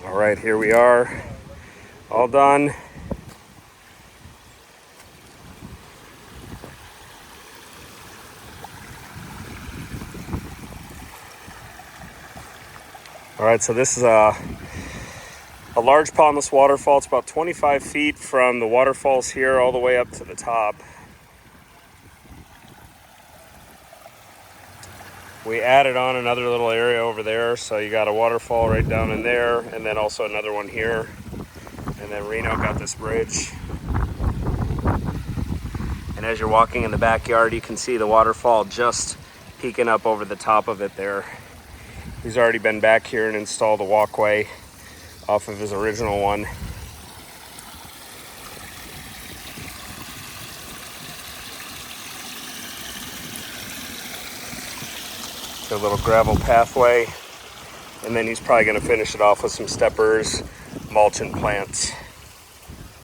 All right, here we are, all done. All right, so this is a large pondless waterfall. It's about 25 feet from the waterfalls here all the way up to the top. We added on another little area over there, so you got a waterfall right down in there, and then also another one here. And then Reno got this bridge. And as you're walking in the backyard, you can see the waterfall just peeking up over the top of it there. He's already been back here and installed a walkway off of his original one. A little gravel pathway, and then he's probably going to finish it off with some steppers, mulch, and plants.